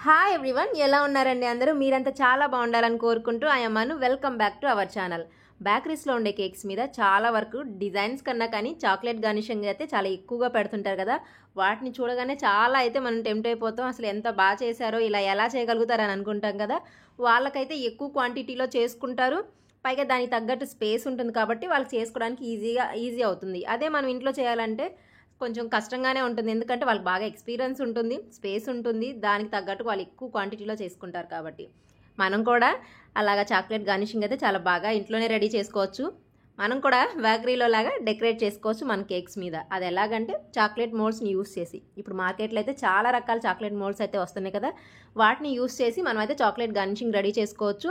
Hi everyone, ఎలా ఉన్నారండి అందరూ? మీరంతా చాలా బాగుండాలని కోరుకుంటూ Anu welcome back to our channel. బేకరీస్లో ఉండే కేక్స్ మీద చాలా వరకు డిజైన్స్ కన్నా కానీ చాక్లెట్ గార్నిషింగ్ అయితే చాలా ఎక్కువగా పెడుతుంటారు కదా. వాటిని చూడగానే చాలా అయితే మనం టెంప్ట్ అయిపోతాం. అసలు ఎంత బాగా చేశారో, ఇలా ఎలా చేయగలుగుతారని అనుకుంటాం కదా. వాళ్ళకైతే ఎక్కువ క్వాంటిటీలో చేసుకుంటారు, పైగా దానికి తగ్గట్టు స్పేస్ ఉంటుంది కాబట్టి వాళ్ళకి చేసుకోవడానికి ఈజీ అవుతుంది. అదే మనం ఇంట్లో చేయాలంటే కొంచెం కష్టంగానే ఉంటుంది, ఎందుకంటే వాళ్ళకి బాగా ఎక్స్పీరియన్స్ ఉంటుంది, స్పేస్ ఉంటుంది, దానికి తగ్గట్టు వాళ్ళు ఎక్కువ క్వాంటిటీలో చేసుకుంటారు కాబట్టి. మనం కూడా అలాగా చాక్లెట్ గార్నిషింగ్ అయితే చాలా బాగా ఇంట్లోనే రెడీ చేసుకోవచ్చు. మనం కూడా బేకరీలో లాగా డెకరేట్ చేసుకోవచ్చు మన కేక్స్ మీద. అది ఎలాగంటే చాక్లెట్ మోల్డ్స్ని యూస్ చేసి, ఇప్పుడు మార్కెట్లో అయితే చాలా రకాల చాక్లెట్ మోల్డ్స్ అయితే వస్తున్నాయి కదా, వాటిని యూస్ చేసి మనం అయితే చాక్లెట్ గార్నిషింగ్ రెడీ చేసుకోవచ్చు.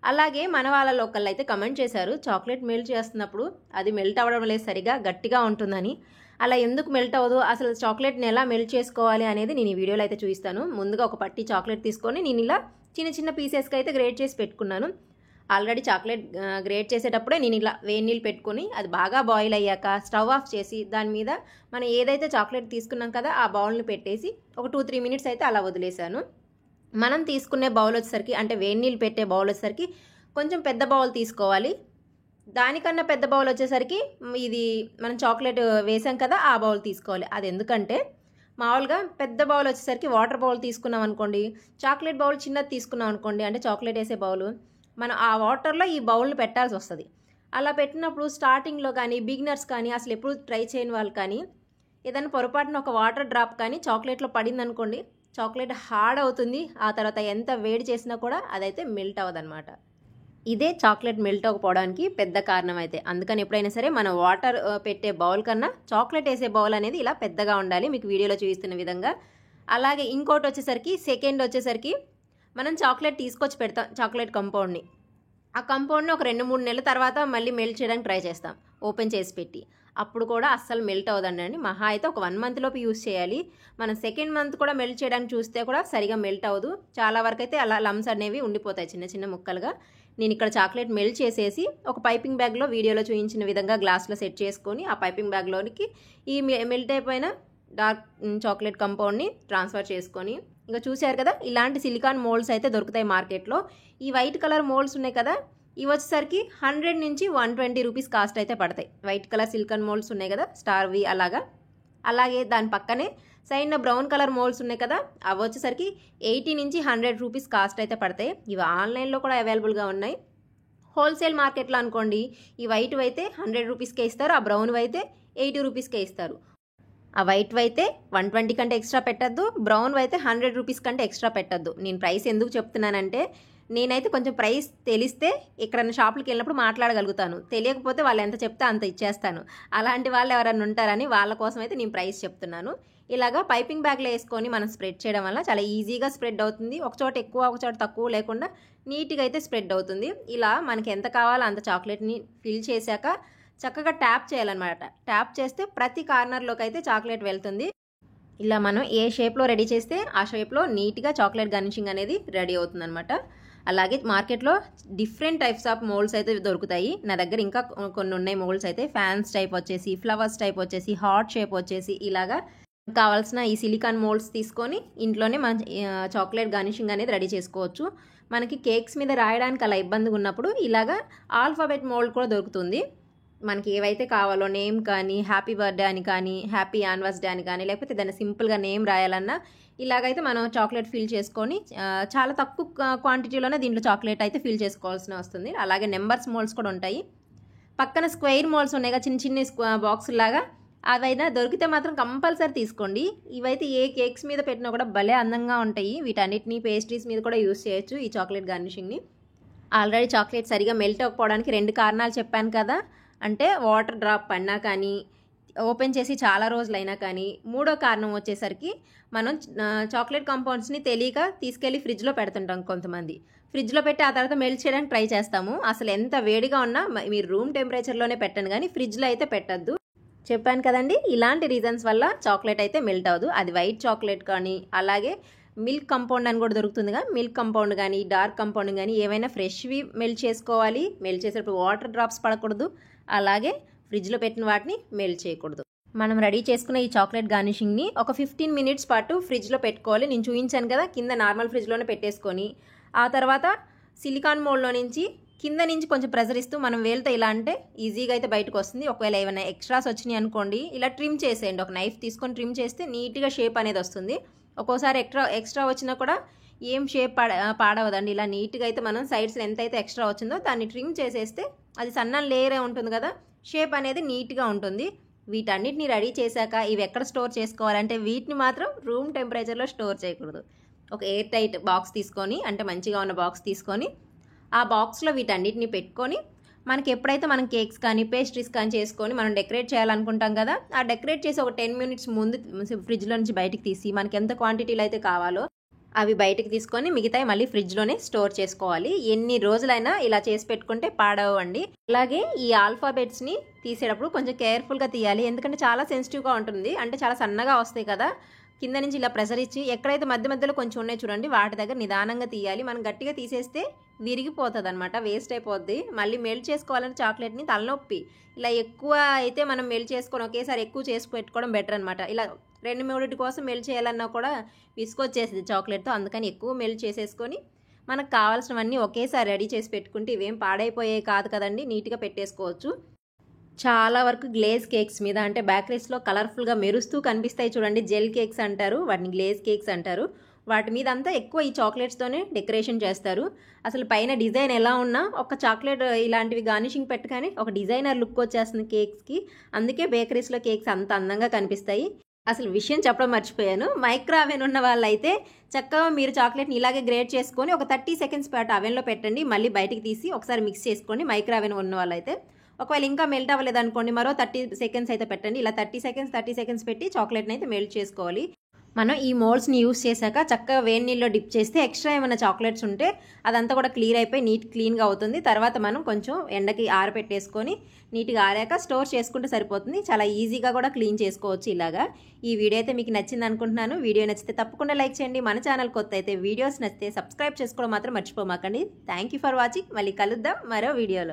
అలాగే మన వాళ్ళలో ఒకళ్ళు అయితే కమెంట్ చేశారు, చాక్లెట్ మెల్ట్ చేస్తున్నప్పుడు అది మెల్ట్ అవ్వడం లేదు, సరిగా గట్టిగా ఉంటుందని. అలా ఎందుకు మెల్ట్ అవ్వదు, అసలు చాక్లెట్ని ఎలా మెల్ట్ చేసుకోవాలి అనేది నేను ఈ వీడియోలో అయితే చూపిస్తాను. ముందుగా ఒక పట్టి చాక్లెట్ తీసుకొని నేను ఇలా చిన్న చిన్న పీసెస్కి అయితే గ్రేట్ చేసి పెట్టుకున్నాను. ఆల్రెడీ చాక్లెట్ గ్రేట్ చేసేటప్పుడే నేను ఇలా వేడి నీళ్ళు పెట్టుకొని అది బాగా బాయిల్ అయ్యాక స్టవ్ ఆఫ్ చేసి దాని మీద మనం ఏదైతే చాక్లెట్ తీసుకున్నాం కదా ఆ బౌల్ని పెట్టేసి ఒక 2-3 మినిట్స్ అయితే అలా వదిలేశాను. మనం తీసుకునే బౌల్ వచ్చేసరికి, అంటే వేడి నీళ్ళు పెట్టే బౌల్ వచ్చేసరికి కొంచెం పెద్ద బౌల్ తీసుకోవాలి. దానికన్నా పెద్ద బౌల్ వచ్చేసరికి ఇది మనం చాక్లెట్ వేసాం కదా ఆ బౌల్ తీసుకోవాలి. అది ఎందుకంటే మామూలుగా పెద్ద బౌల్ వచ్చేసరికి వాటర్ బౌల్ తీసుకున్నాం అనుకోండి, చాక్లెట్ బౌల్ చిన్నది తీసుకున్నాం అనుకోండి, అంటే చాక్లెట్ వేసే బౌల్, మనం ఆ వాటర్లో ఈ బౌల్ని పెట్టాల్సి వస్తుంది. అలా పెట్టినప్పుడు స్టార్టింగ్లో కానీ బిగినర్స్ కానీ అసలు ఎప్పుడు ట్రై చేయని వాళ్ళు కానీ ఏదైనా పొరపాటున ఒక వాటర్ డ్రాప్ కానీ చాక్లెట్లో పడింది అనుకోండి, చాక్లెట్ హార్డ్ అవుతుంది. ఆ తర్వాత ఎంత వేడి చేసినా కూడా అదైతే మెల్ట్ అవ్వదన్నమాట. ఇదే చాక్లెట్ మెల్ట్ అవ్వకపోవడానికి పెద్ద కారణం అయితే. అందుకని ఎప్పుడైనా సరే మనం వాటర్ పెట్టే బౌల్ కన్నా చాక్లెట్ వేసే బౌల్ అనేది ఇలా పెద్దగా ఉండాలి, మీకు వీడియోలో చూపిస్తున్న విధంగా. అలాగే ఇంకోటి వచ్చేసరికి, సెకండ్ వచ్చేసరికి మనం చాక్లెట్ తీసుకొచ్చి పెడతాం, చాక్లెట్ కంపౌండ్ని. ఆ కంపౌండ్ని ఒక 2-3 నెలల తర్వాత మళ్ళీ మెల్ట్ చేయడానికి ట్రై చేస్తాం ఓపెన్ చేసి పెట్టి. అప్పుడు కూడా అస్సలు మెల్ట్ అవ్వదండి. మహా అయితే ఒక 1 మంత్ లోపు యూస్ చేయాలి. మనం సెకండ్ మంత్ కూడా మెల్ట్ చేయడానికి చూస్తే కూడా సరిగా మెల్ట్ అవ్వదు. చాలా వరకు అయితే అలా లమ్స్ అనేవి ఉండిపోతాయి చిన్న చిన్న ముక్కలుగా. నేను ఇక్కడ చాక్లెట్ మెల్ట్ చేసేసి ఒక పైపింగ్ బ్యాగ్లో వీడియోలో చూపించిన విధంగా గ్లాస్లో సెట్ చేసుకొని ఆ పైపింగ్ బ్యాగ్లోనికి ఈ మెల్ట్ అయిపోయిన డార్క్ చాక్లెట్ కంపౌండ్ని ట్రాన్స్ఫర్ చేసుకొని, ఇంకా చూశారు కదా ఇలాంటి సిలికాన్ మోల్డ్స్ అయితే దొరుకుతాయి మార్కెట్లో. ఈ వైట్ కలర్ మోల్డ్స్ ఉన్నాయి కదా, ఇవి వచ్చేసరికి 100 నుంచి 120 రూపీస్ కాస్ట్ అయితే పడతాయి. వైట్ కలర్ సిలికాన్ మోల్డ్స్ ఉన్నాయి కదా స్టార్వి అలాగా. అలాగే దాని పక్కనే సైడ్న బ్రౌన్ కలర్ మోల్డ్స్ ఉన్నాయి కదా, అవి వచ్చేసరికి 80 నుంచి 100 రూపీస్ కాస్ట్ అయితే పడతాయి. ఇవి ఆన్లైన్లో కూడా అవైలబుల్గా ఉన్నాయి. హోల్సేల్ మార్కెట్లో అనుకోండి, ఈ వైట్ అయితే 100 రూపీస్కే ఇస్తారు, ఆ బ్రౌన్ అయితే 80 రూపీస్కే ఇస్తారు. ఆ వైట్ అయితే 120 కంటే ఎక్స్ట్రా పెట్టద్దు, బ్రౌన్ అయితే 100 రూపీస్ కంటే ఎక్స్ట్రా పెట్టద్దు. నేను ప్రైస్ ఎందుకు చెప్తున్నానంటే, నేనైతే కొంచెం ప్రైస్ తెలిస్తే ఎక్కడైనా షాపులకి వెళ్ళినప్పుడు మాట్లాడగలుగుతాను, తెలియకపోతే వాళ్ళు ఎంత చెప్తే అంత ఇచ్చేస్తాను. అలాంటి వాళ్ళు ఎవరైనా ఉంటారని వాళ్ళ కోసం అయితే నేను ప్రైస్ చెప్తున్నాను. ఇలాగా పైపింగ్ బ్యాగ్లో వేసుకొని మనం స్ప్రెడ్ చేయడం వల్ల చాలా ఈజీగా స్ప్రెడ్ అవుతుంది. ఒక చోట ఎక్కువ ఒక చోట తక్కువ లేకుండా నీట్గా అయితే స్ప్రెడ్ అవుతుంది. ఇలా మనకి ఎంత కావాలో అంత చాక్లెట్ని ఫిల్ చేశాక చక్కగా ట్యాప్ చేయాలన్నమాట. ట్యాప్ చేస్తే ప్రతి కార్నర్లోకి అయితే చాక్లెట్ వెళ్తుంది. ఇలా మనం ఏ షేప్లో రెడీ చేస్తే ఆ షేప్లో నీట్గా చాక్లెట్ గార్నిషింగ్ అనేది రెడీ అవుతుంది అనమాట. అలాగే మార్కెట్లో డిఫరెంట్ టైప్స్ ఆఫ్ మోల్డ్స్ అయితే దొరుకుతాయి. నా దగ్గర ఇంకా కొన్ని ఉన్నాయి మోల్డ్స్ అయితే. ఫ్యాన్స్ టైప్ వచ్చేసి, ఫ్లవర్స్ టైప్ వచ్చేసి, హార్ట్ షేప్ వచ్చేసి, ఇలాగా కావాల్సిన ఈ సిలికాన్ మోల్డ్స్ తీసుకొని ఇంట్లోనే మన చాక్లెట్ గార్నిషింగ్ అనేది రెడీ చేసుకోవచ్చు. మనకి కేక్స్ మీద రాయడానికి అలా ఇబ్బందిగా ఉన్నప్పుడు ఇలాగా ఆల్ఫాబెట్ మోల్డ్ కూడా దొరుకుతుంది. మనకి ఏవైతే కావాలో నేమ్ కానీ, హ్యాపీ బర్త్డే అని కానీ, హ్యాపీ యానివర్సరీ అని కానీ, లేకపోతే ఏదైనా సింపుల్గా నేమ్ రాయాలన్నా ఇలాగైతే మనం చాక్లెట్ ఫిల్ చేసుకొని చాలా తక్కువ క్వాంటిటీలోనే దీంట్లో చాక్లెట్ అయితే ఫిల్ చేసుకోవాల్సిన వస్తుంది. అలాగే నెంబర్స్ మోల్డ్స్ కూడా ఉంటాయి. పక్కన స్క్వేర్ మోల్డ్స్ ఉన్నాయి కదా, చిన్న చిన్న బాక్స్ లాగా, అవైనా దొరికితే మాత్రం కంపల్సరీ తీసుకోండి. ఇవైతే ఏ కేక్స్ మీద పెట్టినా కూడా భలే అందంగా ఉంటాయి. వీటన్నిటిని పేస్ట్రీస్ మీద కూడా యూస్ చేయొచ్చు ఈ చాక్లెట్ గార్నిషింగ్ని. ఆల్రెడీ చాక్లెట్ సరిగా మెల్ట్ అవ్వకపోవడానికి 2 కారణాలు చెప్పాను కదా, అంటే వాటర్ డ్రాప్ పడినా కానీ, ఓపెన్ చేసి చాలా రోజులైనా కానీ. మూడో కారణం వచ్చేసరికి మనం చాక్లెట్ కాంపౌండ్స్ని తెలియక తీసుకెళ్ళి ఫ్రిడ్జ్లో పెడుతుంటాం కొంతమంది. ఫ్రిడ్జ్లో పెట్టి ఆ తర్వాత మెల్ట్ చేయడానికి ట్రై చేస్తాము. అసలు ఎంత వేడిగా ఉన్నా మీరు రూమ్ టెంపరేచర్లోనే పెట్టండి కానీ ఫ్రిడ్జ్లో అయితే పెట్టద్దు. చెప్పాను కదండి, ఇలాంటి రీజన్స్ వల్ల చాక్లెట్ అయితే మెల్ట్ అవ్వదు. అది వైట్ చాక్లెట్ కానీ, అలాగే మిల్క్ కంపౌండ్ అని కూడా దొరుకుతుందిగా, మిల్క్ కంపౌండ్ కానీ, డార్క్ కంపౌండ్ కానీ, ఏవైనా ఫ్రెష్వి మెల్ట్ చేసుకోవాలి. మెల్ట్ చేసేటప్పుడు వాటర్ డ్రాప్స్ పడకూడదు. అలాగే ఫ్రిడ్జ్లో పెట్టిన వాటిని మెల్ట్ చేయకూడదు. మనం రెడీ చేసుకున్న ఈ చాక్లెట్ గార్నిషింగ్ని ఒక 15 మినిట్స్ పాటు ఫ్రిడ్జ్లో పెట్టుకోవాలి. నేను చూపించాను కదా, కింద నార్మల్ ఫ్రిడ్జ్లోనే పెట్టేసుకొని ఆ తర్వాత సిలికాన్ మోల్డ్లో నుంచి కింద నుంచి కొంచెం ప్రెజర్ ఇస్తూ మనం వేలుతో ఇలా అంటే ఈజీగా అయితే బయటకు వస్తుంది. ఒకవేళ ఏమైనా ఎక్స్ట్రాస్ వచ్చినాయి అనుకోండి, ఇలా ట్రిమ్ చేసేయండి. ఒక నైఫ్ తీసుకొని ట్రిమ్ చేస్తే నీట్గా షేప్ అనేది వస్తుంది. ఒక్కోసారి ఎక్స్ట్రా వచ్చినా కూడా ఏం షేప్ పాడవదండి. ఇలా నీట్గా అయితే మనం సైడ్స్లో ఎంతైతే ఎక్స్ట్రా వచ్చిందో దాన్ని ట్రిమ్ చేసేస్తే అది సన్న లేయరే ఉంటుంది కదా, షేప్ అనేది నీట్గా ఉంటుంది. వీటన్నిటిని రెడీ చేశాక ఇవి ఎక్కడ స్టోర్ చేసుకోవాలంటే వీటిని మాత్రం రూమ్ టెంపరేచర్లో స్టోర్ చేయకూడదు. ఒక ఎయిర్ టైట్ బాక్స్ తీసుకొని, అంటే మంచిగా ఉన్న బాక్స్ తీసుకొని ఆ బాక్స్లో వీటన్నిటిని పెట్టుకొని మనకి ఎప్పుడైతే మనం కేక్స్ కానీ పేస్ట్రీస్ కానీ చేసుకొని మనం డెకరేట్ చేయాలనుకుంటాం కదా, ఆ డెకరేట్ చేసి ఒక 10 మినిట్స్ ముందు ఫ్రిడ్జ్లో నుంచి బయటికి తీసి మనకి ఎంత క్వాంటిటీలో అయితే కావాలో అవి బయటకు తీసుకొని మిగతాయి మళ్ళీ ఫ్రిడ్జ్లోనే స్టోర్ చేసుకోవాలి. ఎన్ని రోజులైనా ఇలా చేసి పెట్టుకుంటే పాడవండి. అలాగే ఈ ఆల్ఫాబెట్స్ని తీసేటప్పుడు కొంచెం కేర్ఫుల్గా తీయాలి, ఎందుకంటే చాలా సెన్సిటివ్గా ఉంటుంది. అంటే చాలా సన్నగా వస్తాయి కదా, కింద నుంచి ఇలా ప్రెషర్ ఇచ్చి ఎక్కడైతే మధ్యలో కొంచెం ఉన్నాయి చూడండి, వాటి దగ్గర నిదానంగా తీయాలి. మనం గట్టిగా తీసేస్తే విరిగిపోతుంది అనమాట, వేస్ట్ అయిపోద్ది. మళ్ళీ మెల్ట్ చేసుకోవాలంటే చాక్లెట్ని తలనొప్పి. ఇలా ఎక్కువ అయితే మనం మెల్ట్ చేసుకొని ఒకేసారి ఎక్కువ చేసి పెట్టుకోవడం బెటర్ అనమాట. ఇలా 2-3 కోసం మెల్ట్ చేయాలన్నా కూడా విసుకొచ్చేసింది చాక్లెట్తో. అందుకని ఎక్కువ మెల్ట్ చేసేసుకొని మనకు కావాల్సినవన్నీ ఒకేసారి రెడీ చేసి పెట్టుకుంటే ఇవేం పాడైపోయాయి కాదు కదండి, నీట్గా పెట్టేసుకోవచ్చు. చాలా వరకు గ్లేజ్ కేక్స్ మీద, అంటే బేకరీస్లో కలర్ఫుల్గా మెరుస్తూ కనిపిస్తాయి చూడండి, జెల్ కేక్స్ అంటారు వాటిని, గ్లేజ్ కేక్స్ అంటారు. వాటి మీద అంతా ఎక్కువ ఈ చాక్లెట్స్తోనే డెకరేషన్ చేస్తారు. అసలు పైన డిజైన్ ఎలా ఉన్నా ఒక చాక్లెట్ ఇలాంటివి గార్నిషింగ్ పెట్టగానే ఒక డిజైనర్ లుక్ వచ్చేస్తుంది కేక్స్కి. అందుకే బేకరీస్లో కేక్స్ అంత అందంగా కనిపిస్తాయి. అసలు విషయం చెప్పడం మర్చిపోయాను, మైక్రో అవెన్ ఉన్న వాళ్ళైతే చక్కగా మీరు చాక్లెట్ని ఇలాగే గ్రేట్ చేసుకొని ఒక 30 సెకండ్స్ పాటు అవెన్లో పెట్టండి. మళ్ళీ బయటికి తీసి ఒకసారి మిక్స్ చేసుకోండి. మైక్రో అవెన్ ఉన్న వాళ్ళైతే ఒకవేళ ఇంకా మెల్ట్ అవ్వలేదు అనుకోండి, మరో 30 సెకండ్స్ అయితే పెట్టండి. ఇలా 30 సెకండ్స్ పెట్టి చాక్లెట్ని అయితే మెల్ట్ చేసుకోవాలి. మనం ఈ మోల్డ్స్ని యూస్ చేశాక చక్కగా వేడి నీళ్ళలో డిప్ చేస్తే ఎక్స్ట్రా ఏమైనా చాక్లెట్స్ ఉంటే అదంతా కూడా క్లియర్ అయిపోయి క్లీన్గా అవుతుంది. తర్వాత మనం కొంచెం ఎండకి ఆరబెట్టేసుకొని నీట్గా ఆరాక స్టోర్ చేసుకుంటే సరిపోతుంది. చాలా ఈజీగా కూడా క్లీన్ చేసుకోవచ్చు ఇలాగా. ఈ వీడియో అయితే మీకు నచ్చింది అనుకుంటున్నాను. వీడియో నచ్చితే తప్పకుండా లైక్ చేయండి. మన ఛానల్ కొత్త అయితే వీడియోస్ నచ్చితే సబ్స్క్రైబ్ చేసుకోవడం మాత్రం మర్చిపోమాకండి. Thank you for watching. మళ్ళీ కలుద్దాం మరో వీడియోలో.